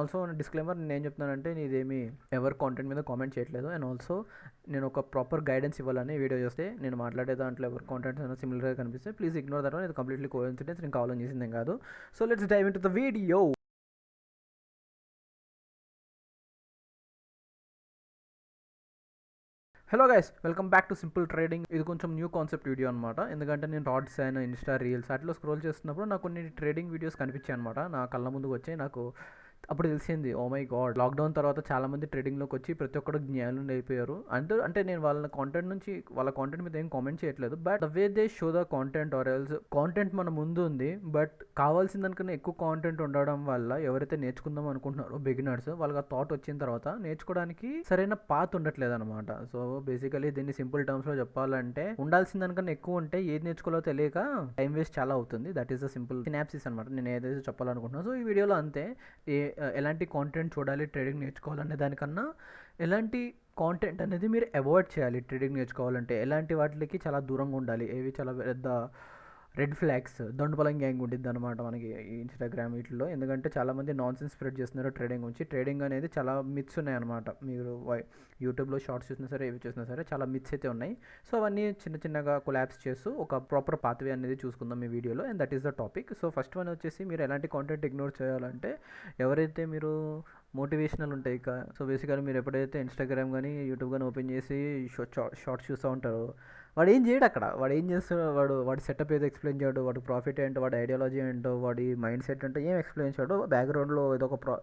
Also disclaimer, నేను చెప్తున్నానంటే ఇదేమి ఎవరు కాంటెంట్ మీద కామెంట్ చేయట్లేదు. అండ్ ఆల్సో నేను ఒక ప్రాపర్ గైడెన్స్ ఇవ్వాలని వీడియో చేస్తే నేను మాట్లాడే దాంట్లో ఎవరు కాంటెంట్ అయినా సిమిలర్గా కనిపిస్తే ప్లీజ్ ఇగ్నోర్ దట్ వన్. ఇది కంప్లీట్లీ కోఇన్సిడెన్స్, నేను కావాలని చేసిందేం కాదు. So let's dive into the video. Hello guys, welcome back to simple trading. ఇది కొంచెం న్యూ కాన్సెప్ట్ వీడియో అనమాట. ఎందుకంటే నేను రాడ్స్ అయినా ఇన్స్టా రీల్స్ అట్లా స్క్రోల్ చేస్తున్నప్పుడు నాకు కొన్ని ట్రేడింగ్ వీడియోస్ కనిపించాయి అనమాట. నా కళ్ళ ముందుకు వచ్చాయి. నాకు అప్పుడు తెలిసింది, ఓ మై గాడ్, లాక్డౌన్ తర్వాత చాలామంది ట్రేడింగ్లోకి వచ్చి ప్రతి ఒక్కరు జ్ఞానులు అయిపోయారు. అంటే నేను వాళ్ళ కాంటెంట్ మీద ఏం కామెంట్ చేయట్లేదు. But the way they show the content or else content మన ముందు ఉంది, బట్ కావాల్సిన దానికన్నా ఎక్కువ కాంటెంట్ ఉండడం వల్ల ఎవరైతే నేర్చుకుందాం అనుకుంటున్నారో బిగినర్స్, వాళ్ళకి ఆ థాట్ వచ్చిన తర్వాత నేర్చుకోవడానికి సరైన పాత్ ఉండట్లేదు అనమాట. సో బేసికలీ దీన్ని సింపుల్ టర్మ్స్లో చెప్పాలంటే, ఉండాల్సిన దానికన్నా ఎక్కువ ఉంటే ఏది నేర్చుకోవాలో తెలియక టైం వేస్ట్ చాలా అవుతుంది. That is the simple synopsis అనమాట నేను ఏదైతే చెప్పాలనుకుంటున్నాను. సో ఈ వీడియోలో అంతే, ఎలాంటి కాంటెంట్ చూడాలి ట్రేడింగ్ నేర్చుకోవాలనే దానికన్నా ఎలాంటి కాంటెంట్ అనేది మీరు అవాయిడ్ చేయాలి ట్రేడింగ్ నేర్చుకోవాలంటే, ఎలాంటి వాటికి చాలా దూరంగా ఉండాలి, ఏవి చాలా పెద్ద రెడ్ ఫ్లాగ్స్, దండుపలం గ్యాంగ్ ఉంటుంది అనమాట మనకి ఈ ఇన్స్టాగ్రామ్ వీటిలో. ఎందుకంటే చాలామంది నాన్ సెన్స్ స్ప్రెడ్ చేస్తున్నారు ట్రేడింగ్ గురించి. ట్రేడింగ్ అనేది చాలా మిత్స్ ఉన్నాయి అనమాట. మీరు యూట్యూబ్లో షార్ట్స్ చూసినా సరే, ఏవి చూసినా సరే చాలా మిత్స్ అయితే ఉన్నాయి. సో అవన్నీ చిన్న చిన్నగా కొలాబ్స్ చేస్తూ ఒక ప్రాపర్ పాత్వే అనేది చూసుకుందాం ఈ వీడియోలో. And that is the topic. So first one వచ్చేసి, మీరు ఎలాంటి కాంటెంట్ ఇగ్నోర్ చేయాలంటే, ఎవరైతే మీరు మోటివేషనల్ ఉంటాయి ఇక. సో బేసిక్గా మీరు ఎప్పుడైతే ఇన్స్టాగ్రామ్ కానీ యూట్యూబ్ కానీ ఓపెన్ చేసి షార్ట్స్ చూస్తూ ఉంటారో, వాడు ఏం చేయడు అక్కడ. వాడు ఏం చేస్తున్నాడు, వాడి సెటప్ ఏదో ఎక్స్ప్లెయిన్ చేయడు, వాడు ప్రాఫిట్ ఏంటో, వాడి ఐడియాలజీ ఏంటో, వాడి మైండ్ సెట్ ఏంటో ఏం ఎక్స్ప్లెయిన్ చేయడు. బ్యాక్గ్రౌండ్లో ఏదో ఒక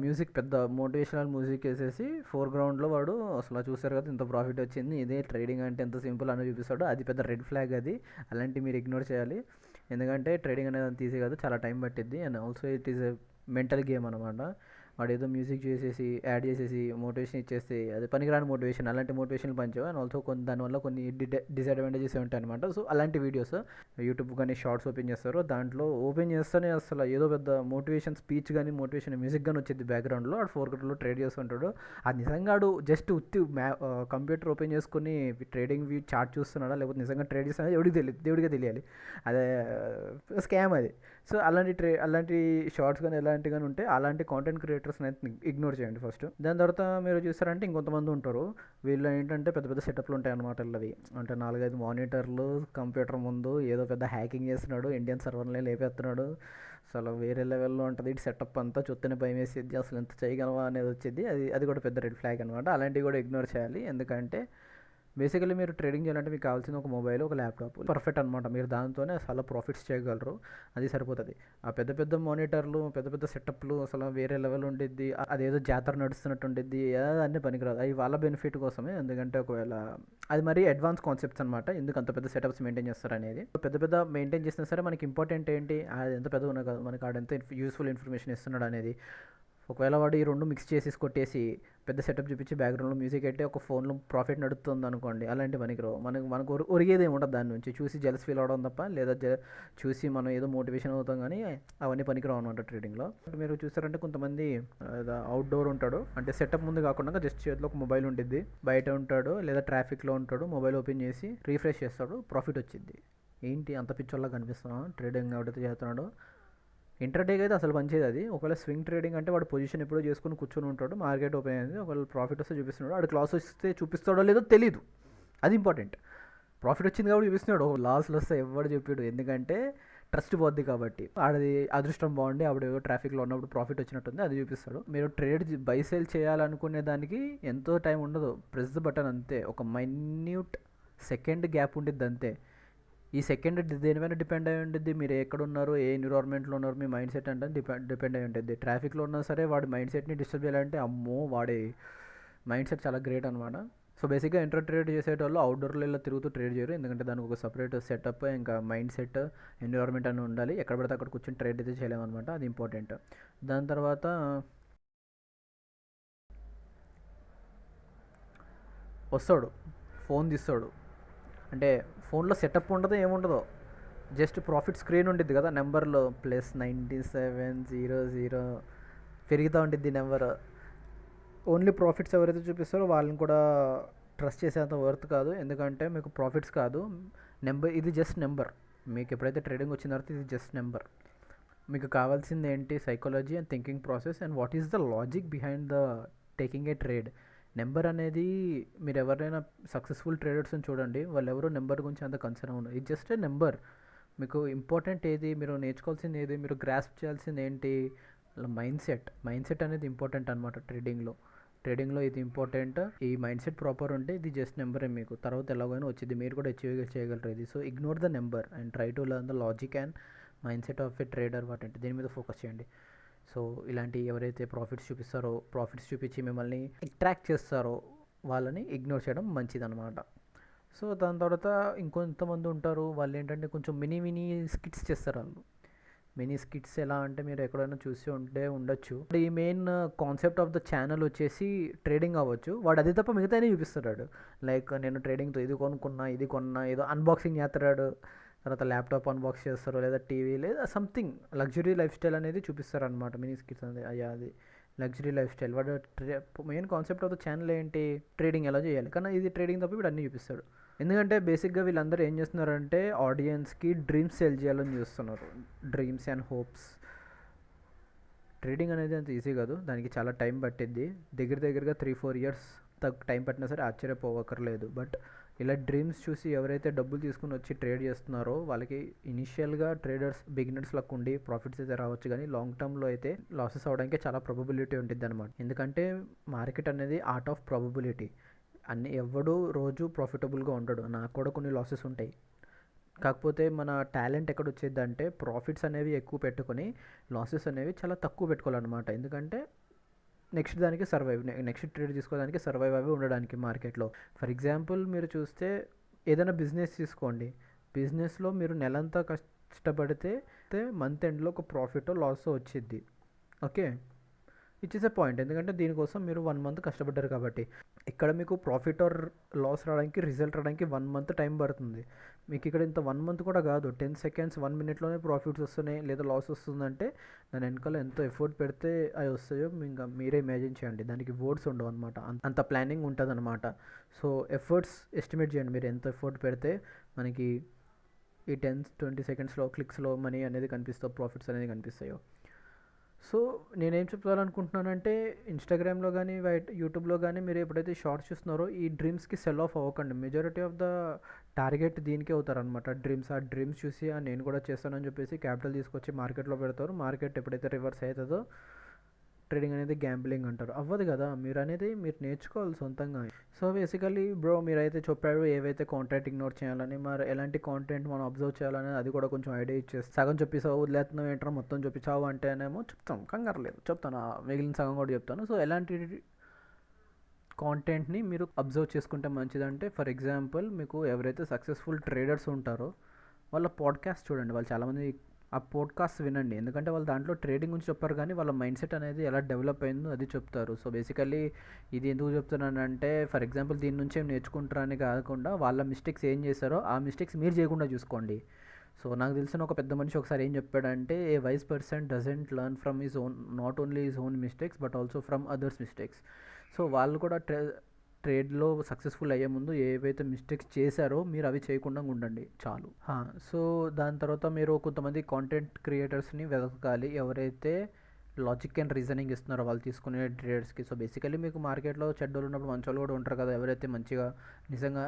మ్యూజిక్, పెద్ద మోటివేషనల్ మ్యూజిక్ వేసేసి ఫోర్గ్రౌండ్లో వాడు అసలు చూసారు కదా ఇంత ప్రాఫిట్ వచ్చింది, ఇదే ట్రేడింగ్ అంటే ఎంత సింపుల్ అని చూపిస్తాడు. అది పెద్ద రెడ్ ఫ్లాగ్. అది అలాంటివి మీరు ఇగ్నోర్ చేయాలి. ఎందుకంటే ట్రేడింగ్ అనేది అంత ఈజీ కాదు, చాలా టైం పట్టిద్ది. And also it is a mental game అనమాట. వాడు ఏదో మ్యూజిక్ చేసేసి యాడ్ చేసేసి మోటివేషన్ ఇచ్చేస్తే అది పనికిరాని మోటివేషన్. అలాంటి మోటివేషన్ పంచావు. అండ్ ఆల్సో దానివల్ల కొన్ని డిసడ్వాంటేజెస్ ఉంటాయి అనమాట. సో అలాంటి వీడియోస్ యూట్యూబ్ కానీ షార్ట్స్ ఓపెన్ చేస్తారు, దాంట్లో ఓపెన్ చేస్తేనే అసలు ఏదో పెద్ద మోటివేషన్ స్పీచ్ కానీ మోటివేషన్ మ్యూజిక్ కానీ వచ్చింది బ్యాక్గ్రౌండ్లో. వాడు ఫోర్గ్రౌండ్లో ట్రేడ్ చేస్తుంటాడు. అది నిజంగా వాడు జస్ట్ కంప్యూటర్ ఓపెన్ చేసుకుని ట్రేడింగ్ చార్ట్ చూస్తున్నాడా లేకపోతే నిజంగా ట్రేడ్ చేస్తున్నాడా దేవుడికే తెలియాలి. అదే స్కామ్ అది. సో అలాంటి షార్ట్స్ కానీ ఎలాంటి కానీ ఉంటే అలాంటి కాంటెంట్ క్రియేటర్స్ అయితే ఇగ్నోర్ చేయండి ఫస్ట్. దాని తర్వాత మీరు చూస్తారంటే ఇంకొంతమంది ఉంటారు, వీళ్ళు ఏంటంటే పెద్ద పెద్ద సెటప్లు ఉంటాయి అనమాట. వీళ్ళవి అంటే 4-5 మానిటర్లు, కంప్యూటర్ ముందు ఏదో పెద్ద హ్యాకింగ్ చేస్తున్నాడు, ఇండియన్ సర్వర్లే లేపేస్తున్నాడు, అసలు వేరే లెవెల్లో ఉంటుంది ఇటు సెటప్ అంతా. చూస్తేనే భయం వేసేది, అసలు ఎంత చేయగలవా అనేది వచ్చేది. అది కూడా పెద్ద రెడ్ ఫ్లాగ్ అనమాట. అలాంటివి కూడా ఇగ్నోర్ చేయాలి. ఎందుకంటే బేసికలీ మీరు ట్రేడింగ్ చేయాలంటే మీకు కావాల్సిన ఒక మొబైల్, ఒక ల్యాప్టాప్ పర్ఫెక్ట్ అనమాట. మీరు దాంతోనే చాలా ప్రాఫిట్స్ చేయగలరు, అది సరిపోతుంది. ఆ పెద్ద పెద్ద మానిటర్లు, పెద్ద పెద్ద సెటప్లు అసలు వేరే లెవెల్ ఉండిద్ది, అదేదో జాతర నడుస్తున్నట్టు ఉండిద్ది, అన్నీ పనికిరాదు. అవి వాళ్ళ బెనిఫిట్ కోసమే. ఎందుకంటే ఒకవేళ అది మరీ అడ్వాన్స్ కాన్సెప్ట్స్ అనమాట, ఎందుకు అంత పెద్ద సెటప్స్ మెయింటైన్ చేస్తారు అనేది. పెద్ద పెద్ద మెయింటైన్ చేసినా సరే మనకి ఇంపార్టెంట్ ఏంటి, అది ఎంత పెద్దగా ఉన్నా కాదు, మనకి ఆడ ఎంత యూస్ఫుల్ ఇన్ఫర్మేషన్ ఇస్తున్నాడు అనేది. ఒకవేళ వాడు ఈ రెండు మిక్స్ చేసి కొట్టేసి పెద్ద సెటప్ చూపించి బ్యాక్గ్రౌండ్లో మ్యూజిక్ అయితే ఒక ఫోన్లో ప్రాఫిట్ నడుస్తుంది అనుకోండి, అలాంటి పనికిరావు. మనకు ఒరిగేది ఉంటుంది దాని నుంచి, చూసి జెలస్ ఫీల్ అవడం తప్ప, లేదా చూసి మనం ఏదో మోటివేషన్ అవుతాం, కానీ అవన్నీ పనికిరావు అనమాట ట్రేడింగ్లో. మీరు చూస్తారంటే కొంతమంది అవుట్డోర్ ఉంటాడు, అంటే సెటప్ ముందు కాకుండా జస్ట్ చేతిలో ఒక మొబైల్ ఉంటుంది, బయట ఉంటాడు లేదా ట్రాఫిక్లో ఉంటాడు, మొబైల్ ఓపెన్ చేసి రీఫ్రెష్ చేస్తాడు, ప్రాఫిట్ వచ్చింది. ఏంటి అంత పిచ్చోళ్ళగా కనిపిస్తున్నాం ట్రేడింగ్ ఎవడైతే చేస్తున్నాడో. ఇంటర్డేకి అయితే అసలు పనిచేది అది. ఒకవేళ స్వింగ్ ట్రేడింగ్ అంటే వాడు పొజిషన్ ఎప్పుడో చేసుకుని కూర్చొని ఉంటాడు, మార్కెట్ ఓపెన్ అయింది, ఒకవేళ ప్రాఫిట్ వస్తే చూపిస్తున్నాడు, వాడు క్లాస్ వస్తే చూపిస్తాడో లేదో తెలీదు, అది ఇంపార్టెంట్. ప్రాఫిట్ వచ్చింది కాబట్టి చూపిస్తున్నాడు, లాస్లో వస్తే ఎవడు చెప్పాడు, ఎందుకంటే ట్రస్ట్ పోద్ది కాబట్టి. ఆడది అదృష్టం బాగుండి ఆవిడ ట్రాఫిక్లో ఉన్నప్పుడు ప్రాఫిట్ వచ్చినట్టుంది, అది చూపిస్తాడు. మీరు ట్రేడ్ బై సేల్ చేయాలనుకునే దానికి ఎంతో టైం ఉండదు, ప్రెస్ ద బటన్ అంతే, ఒక మైన్యూట్ సెకండ్ గ్యాప్ ఉండిద్ది అంతే. ఈ సెకండ్ దేనిపైన డిపెండ్ అయి ఉంటుంది, మీరు ఎక్కడ ఉన్నారు, ఏ ఎన్విరాన్మెంట్లో ఉన్నారు, మీ మైండ్ సెట్ అంటే డిపెండ్ అయి ఉంటుంది. ట్రాఫిక్లో ఉన్నా సరే వాడి మైండ్ సెట్ని డిస్టర్బ్ చేయాలంటే అమ్మో, వాడి మైండ్ సెట్ చాలా గ్రేట్ అనమాట. సో బేసిక్గా ఇంటర్ ట్రేడ్ చేసేటోళ్ళు అవుట్డోర్లో ఇలా తిరుగుతూ ట్రేడ్ చేయరు, ఎందుకంటే దానికి ఒక సపరేట్ సెటప్, ఇంకా మైండ్ సెట్, ఎన్విరాన్మెంట్ అని ఉండాలి. ఎక్కడ పడితే అక్కడ కూర్చొని ట్రేడ్ అయితే చేయలేమన్నమాట, అది ఇంపార్టెంట్. దాని తర్వాత వస్తాడు, ఫోన్ తీస్తాడు, అంటే ఫోన్లో సెటప్ ఉండదు, ఏముండదు, జస్ట్ ప్రాఫిట్ స్క్రీన్ ఉంటుంది కదా, నెంబర్లో +9700 పెరుగుతూ ఉంటుంది నెంబర్. ఓన్లీ ప్రాఫిట్స్ ఎవరైతే చూపిస్తారో వాళ్ళని కూడా ట్రస్ట్ చేసేంత వర్త్ కాదు, ఎందుకంటే మీకు ప్రాఫిట్స్ కాదు నెంబర్, ఇది జస్ట్ నెంబర్. మీకు ఎప్పుడైతే ట్రేడింగ్ వచ్చిన తర్వాత ఇది జస్ట్ నెంబర్. మీకు కావాల్సింది ఏంటి? Psychology and thinking process and what is the logic behind the taking a trade. Number అనేది మీరు ఎవరైనా సక్సెస్ఫుల్ ట్రేడర్స్ని చూడండి, వాళ్ళు ఎవరో నెంబర్ గురించి అంత కన్సర్న్ ఉండదు. ఇది జస్ట్ ఏ నెంబర్. మీకు ఇంపార్టెంట్ ఏది, మీరు నేర్చుకోవాల్సింది ఏది, మీరు గ్రాస్ప్ చేయాల్సింది ఏంటి? మైండ్ సెట్ అనేది ఇంపార్టెంట్ అనమాట ట్రేడింగ్లో ఇది ఇంపార్టెంట్. ఈ మైండ్ సెట్ ప్రాపర్ ఉంటే ఇది జస్ట్ నెంబరే, మీకు తర్వాత ఎలాగైనా వచ్చింది, మీరు కూడా అచీవ్ చేయగలరు ఇది. So ignore the number and try to learn the logic and mind set of a trader. వాటంటే దీని మీద ఫోకస్ చేయండి. సో ఇలాంటి ఎవరైతే ప్రాఫిట్స్ చూపించి మిమ్మల్ని అట్రాక్ట్ చేస్తారో వాళ్ళని ఇగ్నోర్ చేయడం మంచిదన్నమాట. సో దాని తర్వాత ఇంకొంతమంది ఉంటారు, వాళ్ళు ఏంటంటే కొంచెం మినీ స్కిట్స్ చేస్తారు. వాళ్ళు మినీ స్కిట్స్ ఎలా అంటే మీరు ఎక్కడైనా చూసి ఉండొచ్చు. ఈ main concept of the channel వచ్చేసి ట్రేడింగ్ అవ్వచ్చు. వాడు అది తప్ప మిగతానే చూపిస్తున్నాడు. లైక్ నేను ట్రేడింగ్తో ఇది కొన్నా, ఏదో అన్బాక్సింగ్ చేస్తున్నాడు, తర్వాత ల్యాప్టాప్ అన్బాక్స్ చేస్తారు, లేదా టీవీ, లేదా సంథింగ్ లగ్జరీ లైఫ్ స్టైల్ అనేది చూపిస్తారు అనమాట. మినీ స్కిట్స్ అనేది అది లగ్జరీ లైఫ్ స్టైల్. వాడు main concept of the channel ఏంటి? ట్రేడింగ్ ఎలా చేయాలి. కానీ ఇది ట్రేడింగ్ తప్ప వీడు అన్నీ చూపిస్తాడు. ఎందుకంటే బేసిక్గా వీళ్ళందరూ ఏం చేస్తున్నారంటే ఆడియన్స్కి డ్రీమ్స్ సెల్ చేయాలని చూస్తున్నారు. Dreams and hopes. ట్రేడింగ్ అనేది అంత ఈజీ కాదు, దానికి చాలా టైం పట్టిద్ది. దగ్గరగా 3-4 ఇయర్స్ టైం పట్టినా సరే ఆశ్చర్యపోవక్కర్లేదు. బట్ ఇలా డ్రీమ్స్ చూసి ఎవరైతే డబ్బులు తీసుకుని వచ్చి ట్రేడ్ చేస్తున్నారో వాళ్ళకి ఇనిషియల్గా బిగినర్స్ లకు ఉండి ప్రాఫిట్స్ అయితే రావచ్చు, కానీ లాంగ్ టర్మ్లో అయితే లాసెస్ అవడానికి చాలా ప్రాబబిలిటీ ఉంటుంది అనమాట. ఎందుకంటే మార్కెట్ అనేది ఆర్ట్ ఆఫ్ ప్రాబబిలిటీ. ఎవడు రోజు ప్రాఫిటబుల్గా ఉండడు, నాకు కూడా కొన్ని లాసెస్ ఉంటాయి. కాకపోతే మన టాలెంట్ ఎక్కడ వచ్చేది అంటే ప్రాఫిట్స్ అనేవి ఎక్కువ పెట్టుకొని లాసెస్ అనేవి చాలా తక్కువ పెట్టుకోవాలన్నమాట. ఎందుకంటే నెక్స్ట్ ట్రేడ్ తీసుకోవడానికి సర్వైవ్ అవి ఉండడానికి మార్కెట్లో. ఫర్ ఎగ్జాంపుల్ మీరు చూస్తే ఏదైనా బిజినెస్ తీసుకోండి. బిజినెస్లో మీరు నెలంతా కష్టపడితే మంత్ ఎండ్లో ఒక ప్రాఫిట్ లాస్ వచ్చిద్ది. Okay, it is a point. ఎందుకంటే దీనికోసం మీరు 1 మంత్ కష్టపడ్డారు కాబట్టి. ఇక్కడ మీకు ప్రాఫిట్ ఆర్ లాస్ రావడానికి, రిజల్ట్ రావడానికి 1 మంత్ టైం పడుతుంది. మీకు ఇక్కడ ఇంత 1 మంత్ కూడా కాదు, 10 సెకండ్స్ 1 మినిట్లోనే ప్రాఫిట్స్ వస్తున్నాయి లేదా లాస్ వస్తుందంటే దాని వెనకాల ఎంతో ఎఫర్ట్ పెడితే అవి వస్తాయో ఇంకా మీరే ఇమాజిన్ చేయండి. దానికి వర్డ్స్ ఉండవు అనమాట, అంత ప్లానింగ్ ఉంటుంది అనమాట. సో ఎఫర్ట్స్ ఎస్టిమేట్ చేయండి, మీరు ఎంత ఎఫర్ట్ పెడితే మనకి ఈ 10-20 సెకండ్స్లో క్లిక్స్లో మనీ అనేది ప్రాఫిట్స్ అనేది కనిపిస్తాయో. సో నేనేం చెప్పాలనుకుంటున్నానంటే ఇన్స్టాగ్రామ్లో కానీ యూట్యూబ్లో కానీ మీరు ఎప్పుడైతే షార్ట్స్ చూస్తున్నారో ఈ డ్రీమ్స్కి సెల్ ఆఫ్ అవ్వకండి. మెజారిటీ ఆఫ్ ద టార్గెట్ దీనికే అవుతారనమాట. ఆ డ్రీమ్స్ చూసి నేను కూడా చేస్తానని చెప్పేసి క్యాపిటల్ తీసుకొచ్చి మార్కెట్లో పెడతారు. మార్కెట్ ఎప్పుడైతే రివర్స్ అవుతుందో ట్రేడింగ్ అనేది గ్యాంబ్లింగ్ అంటారు. అవ్వదు కదా, మీరు నేర్చుకోవాలి సొంతంగా. సో బేసికలీ మీరైతే చెప్పారు ఏవైతే కాంటెంట్ ఇగ్నోర్ చేయాలని, మరి ఎలాంటి కాంటెంట్ మనం అబ్జర్వ్ చేయాలని అది కూడా కొంచెం ఐడియా ఇచ్చేసి, సగం చెప్పేసావు వదిలేస్తున్నావు ఏంటో మొత్తం చూపించావు అంటేనేమో చెప్తాం, కంగారు లేదు చెప్తాను, మిగిలిన సగం కూడా చెప్తాను. సో ఎలాంటి కాంటెంట్ని మీరు అబ్జర్వ్ చేసుకుంటే మంచిదంటే, ఫర్ ఎగ్జాంపుల్ మీకు ఎవరైతే సక్సెస్ఫుల్ ట్రేడర్స్ ఉంటారో వాళ్ళ పాడ్కాస్ట్ చూడండి. వాళ్ళు చాలామంది ఆ పోడ్కాస్ట్ వినండి, ఎందుకంటే వాళ్ళు దాంట్లో ట్రేడింగ్ గురించి చెప్పారు కానీ వాళ్ళ మైండ్ సెట్ అనేది ఎలా డెవలప్ అయిందో అది చెప్తారు. సో బేసికల్లీ ఇది ఎందుకు చెప్తున్నానంటే, ఫర్ ఎగ్జాంపుల్ దీని నుంచి ఏం నేర్చుకుంటారని కాకుండా వాళ్ళ మిస్టేక్స్ ఏం చేశారో ఆ మిస్టేక్స్ మీరు చేయకుండా చూసుకోండి. సో నాకు తెలిసిన ఒక పెద్ద మనిషి ఒకసారి ఏం చెప్పాడంటే, a wise person doesn't learn from his own, not only his own mistakes but also from others mistakes. సో వాళ్ళు కూడా ట్రేడ్లో సక్సెస్ఫుల్ అయ్యే ముందు ఏవైతే మిస్టేక్స్ చేశారో మీరు అవి చేయకుండా ఉండండి చాలు. సో దాని తర్వాత మీరు కొంతమంది కాంటెంట్ క్రియేటర్స్ని వెతకాలి, ఎవరైతే లాజిక్ అండ్ రీజనింగ్ ఇస్తున్నారో వాళ్ళు తీసుకునే ట్రేడర్స్కి. సో బేసికలీ మీకు మార్కెట్లో చెడ్డోళ్ళు ఉన్నప్పుడు మంచి వాళ్ళు కూడా ఉంటారు కదా, ఎవరైతే మంచిగా నిజంగా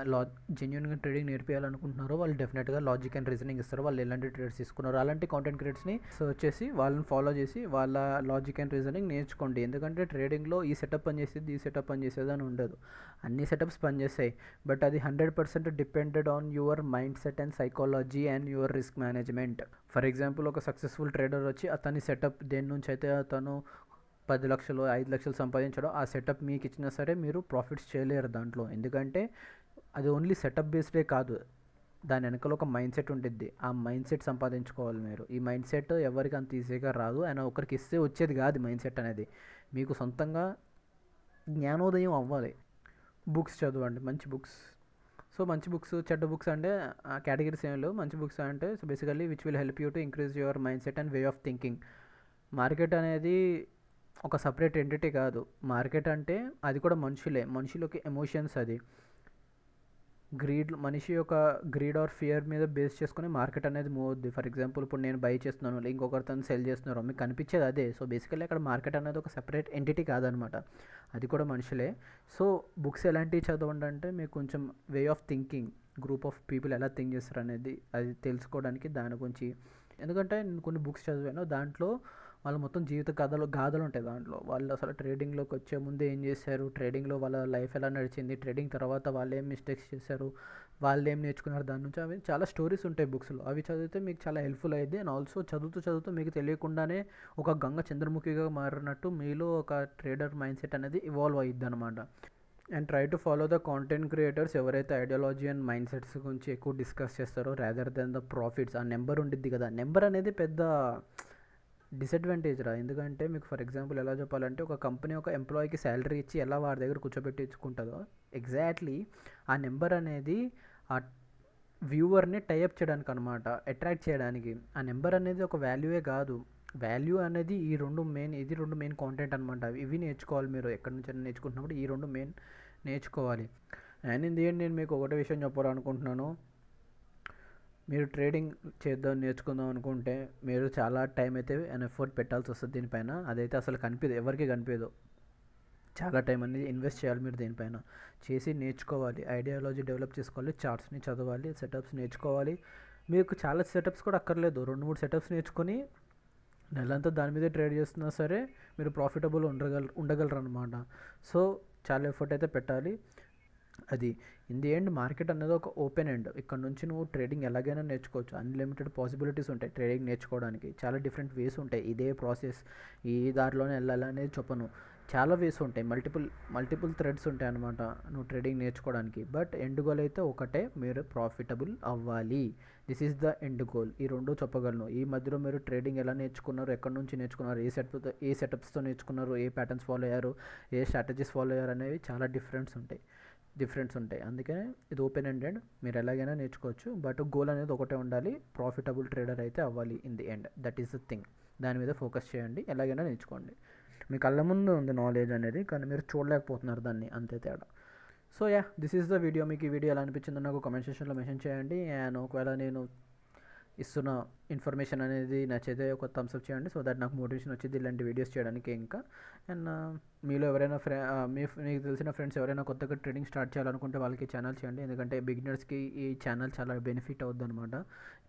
జెన్యున్గా ట్రేడింగ్ నేర్పించాలనుకుంటున్నారో వాళ్ళు డెఫినెట్గా లాజిక్ అండ్ రీజనింగ్ ఇస్తారు. వాళ్ళు ఎలాంటి ట్రేడర్స్ తీసుకున్నారో అలాంటి కాంటెంట్ క్రియేటర్స్ని సర్చ్ చేసి వాళ్ళని ఫాలో చేసి వాళ్ళ లాజిక్ అండ్ రీజనింగ్ నేర్చుకోండి. ఎందుకంటే ట్రేడింగ్లో ఈ సెటప్ పనిచేసేది ఈ సెటప్ పనిచేసేది అని ఉండదు, అన్ని సెటప్స్ పనిచేస్తాయి. బట్ అది 100% depended on your mind set and psychology and your risk management. For example ఒక సక్సెస్ఫుల్ ట్రేడర్ వచ్చి అతని సెటప్ దేని నుంచి అయితే అతను 10 లక్షలు 5 లక్షలు సంపాదించాడో ఆ సెటప్ మీకు ఇచ్చినా సరే మీరు ప్రాఫిట్స్ చేయలేరు దాంట్లో. ఎందుకంటే అది ఓన్లీ సెటప్ బేస్డే కాదు, దాని వెనకాల ఒక మైండ్ సెట్ ఉంటుంది. ఆ మైండ్ సెట్ సంపాదించుకోవాలి మీరు. ఈ మైండ్ సెట్ ఎవరికి అంత ఈజీగా రాదు, ఆయన ఒకరికి ఇస్తే వచ్చేది కాదు. మైండ్ సెట్ అనేది మీకు సొంతంగా జ్ఞానోదయం అవ్వాలి. బుక్స్ చదవండి, మంచి బుక్స్. సో మంచి బుక్స్ చెడ్డ బుక్స్ అంటే ఆ కేటగిరీస్ ఏం లేవు. మంచి బుక్స్ అంటే so basically which will help you to increase your mind set and way of thinking. Market అనేది ఒక సపరేట్ ఎంటిటీ కాదు. మార్కెట్ అంటే అది కూడా మనుషులకి ఎమోషన్స్. అది మనిషి యొక్క గ్రీడ్ ఆర్ ఫియర్ మీద బేస్ చేసుకుని మార్కెట్ అనేది మూవ్ అవుద్ది. ఫర్ ఎగ్జాంపుల్ ఇప్పుడు నేను బై చేస్తున్నాను, ఇంకొకరితో సెల్ చేస్తున్నారు, మీకు కనిపించేది అదే. సో బేసికల్లీ అక్కడ మార్కెట్ అనేది ఒక సెపరేట్ ఎంటిటీ కాదనమాట, అది కూడా మనుషులే. సో బుక్స్ ఎలాంటివి చదవండి అంటే మీకు కొంచెం way of thinking, group of people ఎలా థింక్ చేస్తారు అనేది అది తెలుసుకోవడానికి దాని గురించి. ఎందుకంటే నేను కొన్ని బుక్స్ చదివాను, దాంట్లో వాళ్ళు మొత్తం జీవిత గాథలు ఉంటాయి దాంట్లో. వాళ్ళు అసలు ట్రేడింగ్లోకి వచ్చే ముందు ఏం చేశారు, ట్రేడింగ్లో వాళ్ళ లైఫ్ ఎలా నడిచింది, ట్రేడింగ్ తర్వాత వాళ్ళు ఏం మిస్టేక్స్ చేశారు, వాళ్ళు ఏం నేర్చుకున్నారు దాని నుంచి, అవి చాలా స్టోరీస్ ఉంటాయి బుక్స్లో. అవి చదివితే మీకు చాలా హెల్ప్ఫుల్ అయ్యింది. అండ్ ఆల్సో చదువుతూ మీకు తెలియకుండానే ఒక గంగ చంద్రముఖిగా మారినట్టు మీలో ఒక ట్రేడర్ మైండ్ సెట్ అనేది ఇవాల్వ్ అయ్యిద్ది అనమాట. And try to follow the content creators ఎవరైతే ఐడియాలజీ అండ్ మైండ్ సెట్స్ గురించి ఎక్కువ డిస్కస్ చేస్తారో రాదర్ దెన్ ద ప్రాఫిట్స్. ఆ నెంబర్ ఉండిద్ది కదా, నెంబర్ అనేది పెద్ద డిసడ్వాంటేజ్ రా. ఎందుకంటే మీకు ఫర్ ఎగ్జాంపుల్ ఎలా చెప్పాలంటే, ఒక కంపెనీ ఒక ఎంప్లాయీకి శాలరీ ఇచ్చి ఎలా వాడి దగ్గర కూర్చోబెట్టించుకుంటుందో, ఎగ్జాక్ట్లీ ఆ నెంబర్ అనేది ఆ వ్యూవర్ని టైఅప్ చేయడానికి అనమాట, అట్రాక్ట్ చేయడానికి. ఆ నెంబర్ అనేది ఒక వాల్యూయే కాదు, వాల్యూ అనేది ఈ రెండు మెయిన్ కాంటెంట్ అనమాట. ఇవి నేర్చుకోవాలి మీరు ఎక్కడి నుంచి నేర్చుకుంటున్నప్పుడు, ఈ రెండు మెయిన్ నేర్చుకోవాలి. అండ్ ఇన్ ది ఎండ్ నేను మీకు ఒకటే విషయం చెప్పాలనుకుంటున్నాను, మీరు ట్రేడింగ్ నేర్చుకుందాం అనుకుంటే మీరు చాలా టైం అయితే అండ్ ఎఫర్ట్ పెట్టాల్సి వస్తుంది దీనిపైన. అదైతే అసలు ఎవరికి కనిపించదు. చాలా టైం అనేది ఇన్వెస్ట్ చేయాలి మీరు దీనిపైన, చేసి నేర్చుకోవాలి, ఐడియాలజీ డెవలప్ చేసుకోవాలి, చార్ట్స్ని చదవాలి, సెటప్స్ నేర్చుకోవాలి. మీకు చాలా సెటప్స్ కూడా అక్కర్లేదు, 2-3 సెటప్స్ నేర్చుకొని నెలంతా దాని మీదే ట్రేడ్ చేస్తున్నా సరే మీరు ప్రాఫిటబుల్ ఉండగలరు అనమాట. సో చాలా ఎఫర్ట్ అయితే పెట్టాలి. అది ఇన్ ది ఎండ్ మార్కెట్ అనేది ఒక ఓపెన్ ఎండ్. ఇక్కడ నుంచి నువ్వు ట్రేడింగ్ ఎలాగైనా నేర్చుకోవచ్చు, అన్లిమిటెడ్ పాసిబిలిటీస్ ఉంటాయి ట్రేడింగ్ నేర్చుకోవడానికి. చాలా డిఫరెంట్ వేస్ ఉంటాయి, ఇదే ప్రాసెస్ ఈ దారిలోనే వెళ్ళాలనేది చెప్పను, చాలా వేస్ ఉంటాయి, మల్టిపుల్ థ్రెడ్స్ ఉంటాయి అనమాట నువ్వు ట్రేడింగ్ నేర్చుకోవడానికి. బట్ ఎండ్ గోల్ అయితే ఒకటే, మీరు ప్రాఫిటబుల్ అవ్వాలి. This is the end goal. ఈ రెండు చెప్పగలను. ఈ మధ్యలో మీరు ట్రేడింగ్ ఎలా నేర్చుకున్నారు, ఎక్కడి నుంచి నేర్చుకున్నారు, ఏ సెటప్స్తో నేర్చుకున్నారు, ఏ ప్యాటర్న్స్ ఫాలో అయ్యారు, ఏ స్ట్రాటజీస్ ఫాలో అయ్యారు అనేవి చాలా డిఫరెన్స్ ఉంటాయి. అందుకనే ఇది ఓపెన్ ఎండెడ్, మీరు ఎలాగైనా నేర్చుకోవచ్చు. బట్ గోల్ అనేది ఒకటే ఉండాలి, ప్రాఫిటబుల్ ట్రేడర్ అయితే అవ్వాలి in the end. That is the thing. దాని మీద ఫోకస్ చేయండి, ఎలాగైనా నేర్చుకోండి. మీ కళ్ళ ముందు ఉంది నాలెడ్జ్ అనేది, కానీ మీరు చూడలేకపోతున్నారు దాన్ని, అంతే తేడా. So this is the video. మీకు ఈ వీడియో ఎలా అనిపించిందో నాకు కామెంట్ సెక్షన్లో మెన్షన్ చేయండి. అండ్ ఒకవేళ నేను ఇస్తున్న ఇన్ఫర్మేషన్ అనేది నచ్చితే ఒక థమ్స్ అప్ చేయండి, సో దట్ నాకు మోటివేషన్ వచ్చింది ఇలాంటి వీడియోస్ చేయడానికి ఇంకా. అండ్ మీలో ఎవరైనా మీకు తెలిసిన ఫ్రెండ్స్ ఎవరైనా కొత్తగా ట్రేడింగ్ స్టార్ట్ చేయాలనుకుంటే వాళ్ళకి ఛానల్ చేయండి, ఎందుకంటే బిగినర్స్కి ఈ ఛానల్ చాలా బెనిఫిట్ అవుద్ది అనమాట.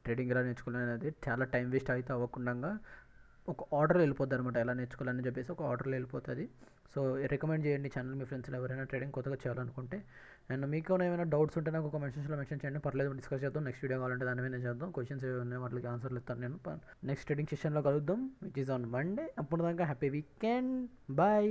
ట్రేడింగ్ ఎలా నేర్చుకోవాలనేది చాలా టైం వేస్ట్ అయితే అవ్వకుండా ఒక ఆర్డర్లో వెళ్ళిపోద్ది అనమాట, ఎలా నేర్చుకోవాలని చెప్పేసి ఒక ఆర్డర్లో వెళ్ళిపోతుంది. సో రికమెండ్ చేయండి ఛానల్ మీ ఫ్రెండ్స్లో ఎవరైనా ట్రేడింగ్ కొత్తగా చేయాలనుకుంటే. అండ్ మీకు ఏమైనా డౌట్స్ ఉంటే నాకు కామెంట్ సెక్షన్లో మెన్షన్ చేయండి, పర్లేదు డిస్కస్ చేద్దాం. నెక్స్ట్ వీడియో కావాలంటే దాని మీద చేద్దాం. క్వశ్చన్స్ ఏవి ఉన్నాయి వాటికి ఆన్సర్లు ఇస్తాను నేను. నెక్స్ట్ ట్రేడింగ్ సెషన్లో కలుద్దాం, విచ్ ఈజ్ ఆన్ మండే. అప్పుడు దాకా హ్యాపీ వీకెండ్, బాయ్.